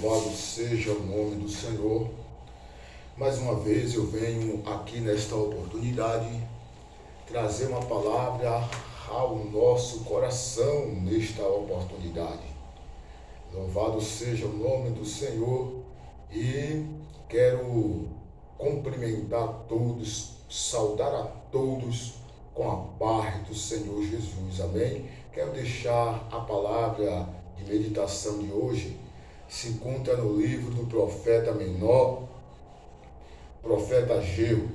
Louvado seja o nome do Senhor. Mais uma vez eu venho aqui nesta oportunidade trazer uma palavra ao nosso coração nesta oportunidade. Louvado seja o nome do Senhor e quero cumprimentar todos, saudar a todos com a paz do Senhor Jesus. Amém? Quero deixar a palavra de meditação de hoje, se encontra no livro do profeta menor, profeta Ageu.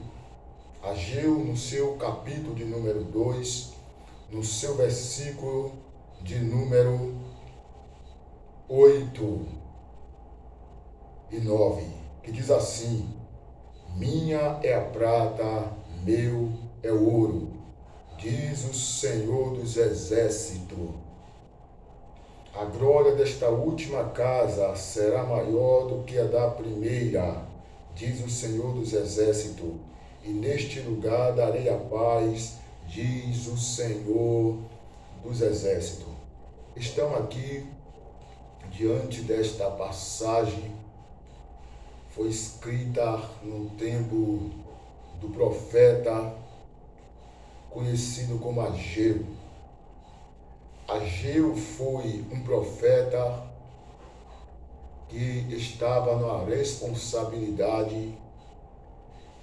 Ageu, no seu capítulo de número 2, no seu versículo de número 8 e 9, que diz assim: minha é a prata, meu é o ouro, diz o Senhor dos Exércitos. A glória desta última casa será maior do que a da primeira, diz o Senhor dos Exércitos, e neste lugar darei a paz, diz o Senhor dos Exércitos. Estamos aqui diante desta passagem, foi escrita no tempo do profeta conhecido como Ageu. Ageu foi um profeta que estava na responsabilidade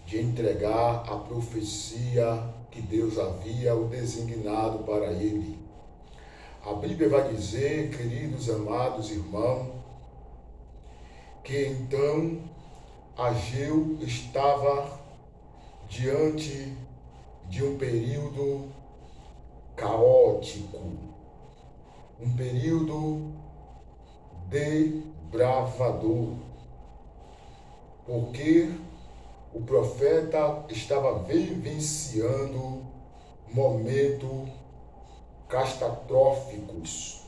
de entregar a profecia que Deus havia o designado para ele. A Bíblia vai dizer, queridos amados irmãos, que então Ageu estava diante de um período caótico, um período desbravador, porque o profeta estava vivenciando momentos catastróficos,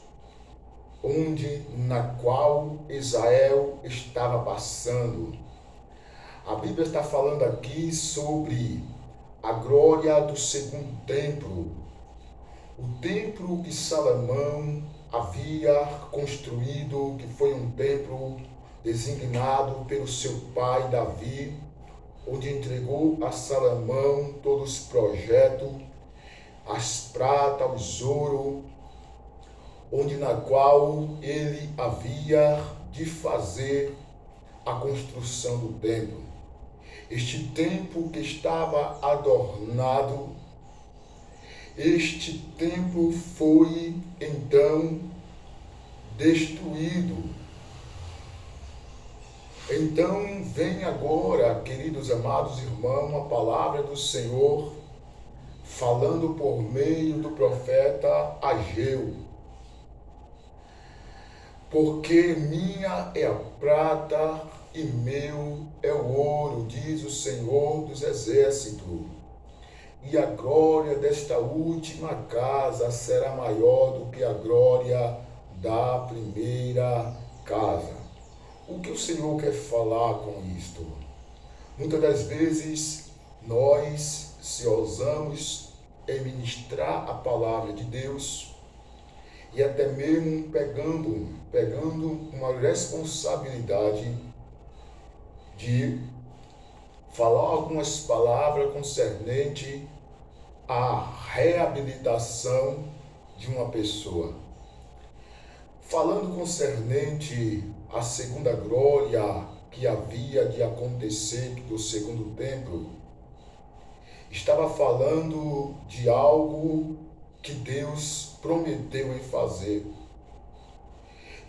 na qual Israel estava passando. A Bíblia está falando aqui sobre a glória do segundo templo, o templo que Salomão havia construído, que foi um templo designado pelo seu pai Davi, onde entregou a Salomão todos os projetos, as pratas, os ouro, na qual ele havia de fazer a construção do templo. Este templo que estava adornado, este templo foi então destruído. Então vem agora, queridos amados irmãos, a palavra do Senhor falando por meio do profeta Ageu. Porque minha é a prata e meu é o ouro, diz o Senhor dos Exércitos. E a glória desta última casa será maior do que a glória da primeira casa. O que o Senhor quer falar com isto? Muitas das vezes nós, se ousamos em ministrar a palavra de Deus, e até mesmo pegando uma responsabilidade de falar algumas palavras concernente à reabilitação de uma pessoa. Falando concernente à segunda glória que havia de acontecer do segundo templo, estava falando de algo que Deus prometeu em fazer.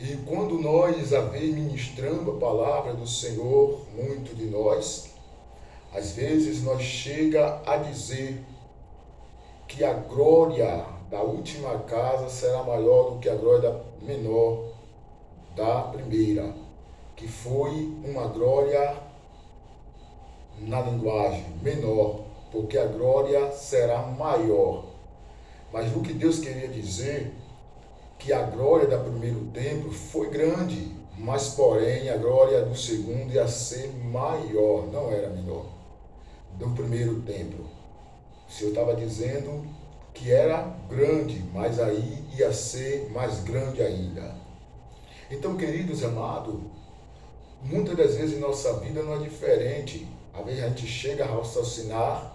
E quando nós ministrando a palavra do Senhor, muito de nós, às vezes nós chega a dizer que a glória da última casa será maior do que a glória menor da primeira, que foi uma glória na linguagem menor, porque a glória será maior. Mas o que Deus queria dizer, que a glória do primeiro templo foi grande, mas porém a glória do segundo ia ser maior, não era menor, do primeiro templo. O Senhor estava dizendo que era grande, mas aí ia ser mais grande ainda. Então, queridos amados, Muitas das vezes em nossa vida não é diferente. Às vezes a gente chega a raciocinar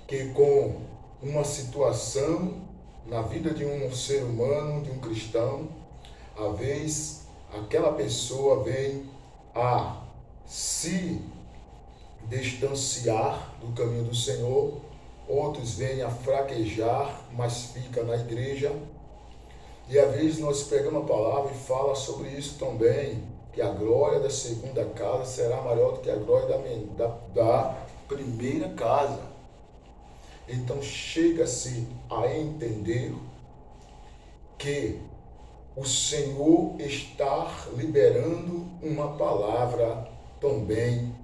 que com uma situação na vida de um ser humano, de um cristão, às vezes aquela pessoa vem a se distanciar do caminho do Senhor, outros vêm a fraquejar, mas fica na igreja. E às vezes nós pegamos a palavra e fala sobre isso também, que a glória da segunda casa será maior do que a glória da primeira casa. Então chega-se a entender que o Senhor está liberando uma palavra também,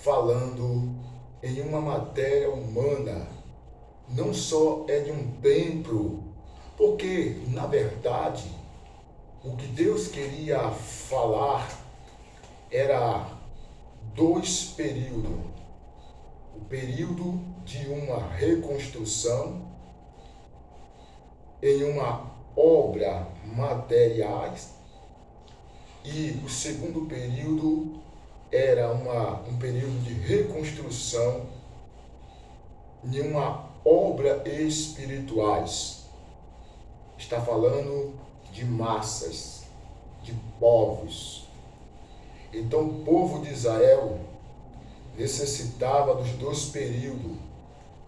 falando em uma matéria humana, não só é de um templo, porque, na verdade, o que Deus queria falar era dois períodos. O período de uma reconstrução em uma obra materiais e o segundo período era um período de reconstrução em uma obra espirituais. Está falando de massas, de povos. Então o povo de Israel necessitava dos dois períodos,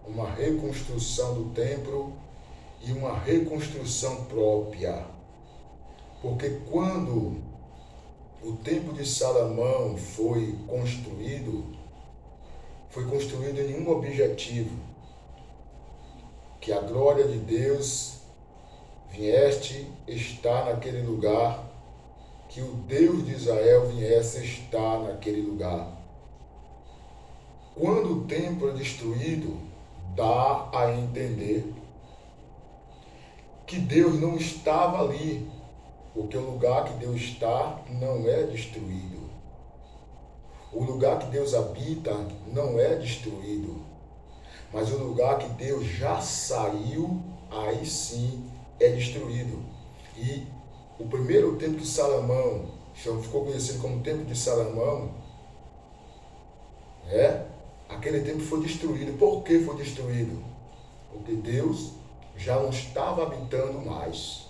uma reconstrução do templo e uma reconstrução própria. Porque quando o templo de Salomão foi construído em um objetivo, que a glória de Deus viesse estar naquele lugar, que o Deus de Israel viesse estar naquele lugar. Quando o templo é destruído, dá a entender que Deus não estava ali, porque o lugar que Deus está não é destruído. O lugar que Deus habita não é destruído, mas o lugar que Deus já saiu, aí sim é destruído. E o primeiro templo de Salomão, ficou conhecido como templo de Salomão, aquele templo foi destruído. Por que foi destruído? Porque Deus já não estava habitando mais.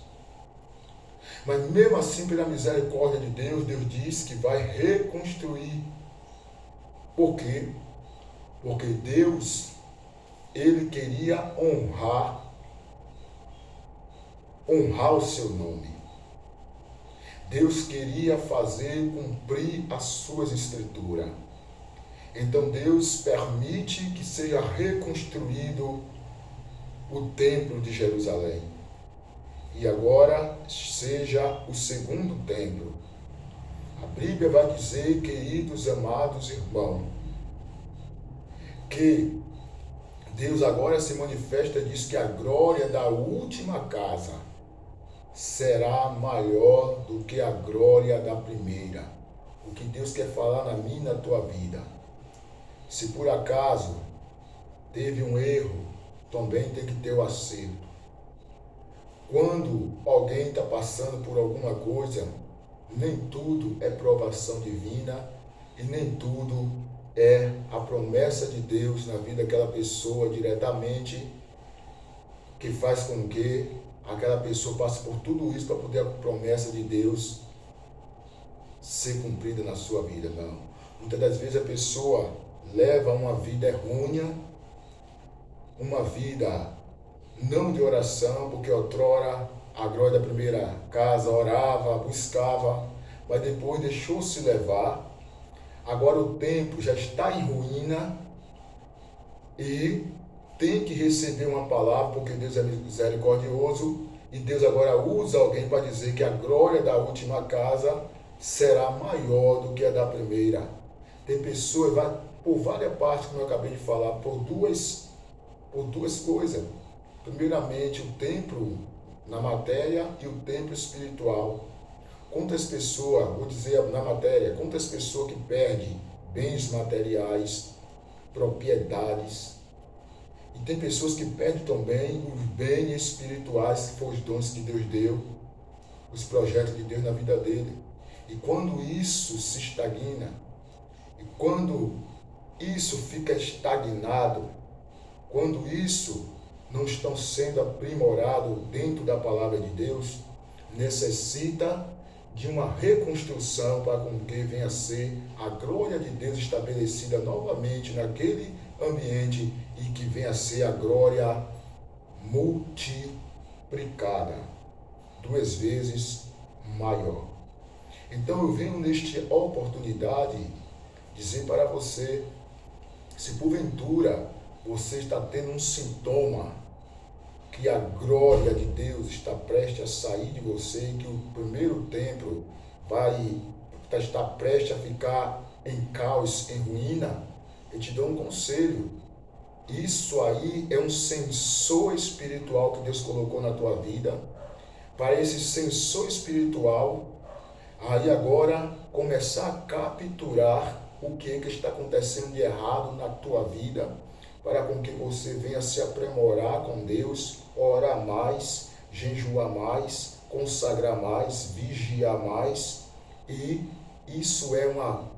Mas mesmo assim, pela misericórdia de Deus, Deus diz que vai reconstruir. Por quê? Porque Deus, Ele queria honrar o seu nome. Deus queria fazer cumprir as suas escrituras. Então Deus permite que seja reconstruído o templo de Jerusalém. E agora seja o segundo templo. A Bíblia vai dizer, queridos, amados irmãos, que Deus agora se manifesta e diz que a glória da última casa será maior do que a glória da primeira. O que Deus quer falar na minha e na tua vida. Se por acaso teve um erro, também tem que ter o acerto. Quando alguém está passando por alguma coisa, nem tudo é provação divina e nem tudo é a promessa de Deus na vida daquela pessoa diretamente, que faz com que aquela pessoa passe por tudo isso para poder a promessa de Deus ser cumprida na sua vida. Não. Muitas das vezes a pessoa leva uma vida errônea, uma vida não de oração, porque outrora a glória da primeira casa orava, buscava, mas depois deixou-se levar. Agora o templo já está em ruína e tem que receber uma palavra, porque Deus é misericordioso e Deus agora usa alguém para dizer que a glória da última casa será maior do que a da primeira. Tem pessoas, vai por várias partes, como eu acabei de falar, por duas coisas. Primeiramente, o templo na matéria e o templo espiritual. Quantas pessoas, vou dizer na matéria, quantas pessoas que perdem bens materiais, propriedades. E tem pessoas que perdem também os bens espirituais, que foram os dons que Deus deu, os projetos de Deus na vida dele. E quando isso se estagna, e quando isso fica estagnado, quando isso não está sendo aprimorado dentro da palavra de Deus, necessita de uma reconstrução para com que venha a ser a glória de Deus estabelecida novamente naquele ambiente e que venha a ser a glória multiplicada, 2 vezes maior. Então eu venho nesta oportunidade dizer para você, se porventura você está tendo um sintoma que a glória de Deus está prestes a sair de você e que o primeiro templo está prestes a ficar em caos, em ruína, eu te dou um conselho. Isso aí é um sensor espiritual que Deus colocou na tua vida. Para esse sensor espiritual, aí agora começar a capturar o que está acontecendo de errado na tua vida, para com que você venha se aprimorar com Deus, orar mais, jejuar mais, consagrar mais, vigiar mais. E isso é uma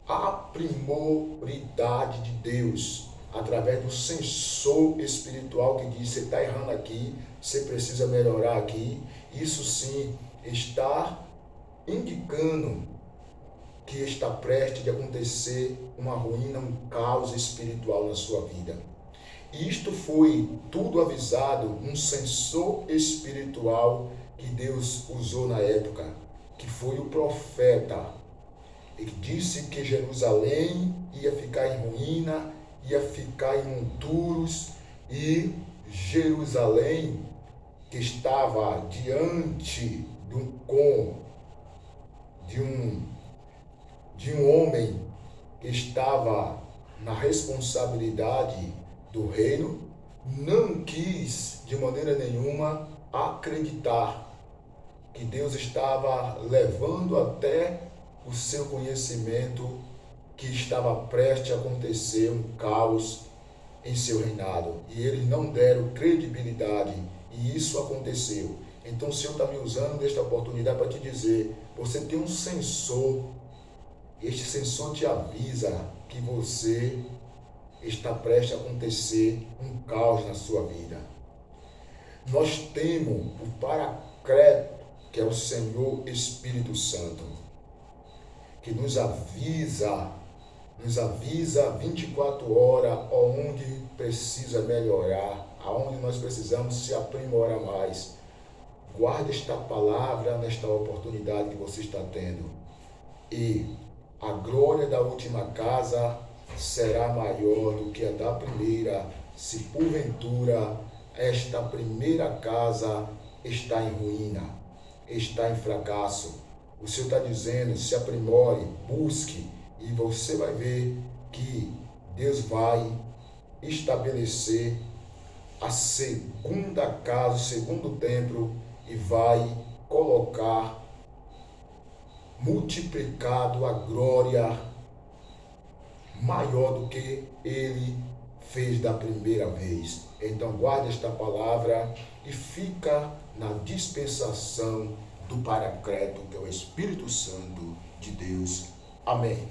aprimoridade de Deus, através do sensor espiritual que diz, você está errando aqui, você precisa melhorar aqui. Isso sim está indicando que está prestes de acontecer uma ruína, um caos espiritual na sua vida. Isto foi tudo avisado, um sensor espiritual que Deus usou na época, que foi o profeta. Ele disse que Jerusalém ia ficar em ruína, ia ficar em monturos, e Jerusalém, que estava diante de um homem que estava na responsabilidade do reino, não quis de maneira nenhuma acreditar que Deus estava levando até o seu conhecimento que estava prestes a acontecer um caos em seu reinado. E eles não deram credibilidade, e isso aconteceu. Então o Senhor está me usando desta oportunidade para te dizer, você tem um sensor, este sensor te avisa que você está prestes a acontecer um caos na sua vida. Nós temos o Paracleto, que é o Senhor Espírito Santo, que nos avisa 24 horas onde precisa melhorar, aonde nós precisamos se aprimorar mais. Guarde esta palavra nesta oportunidade que você está tendo. E a glória da última casa será maior do que a da primeira, se porventura esta primeira casa está em ruína, está em fracasso. O Senhor está dizendo, se aprimore, busque, e você vai ver que Deus vai estabelecer a segunda casa, o segundo templo, e vai colocar multiplicado a glória maior do que ele fez da primeira vez. Então guarde esta palavra e fica na dispensação do Paracleto, que é o Espírito Santo de Deus. Amém.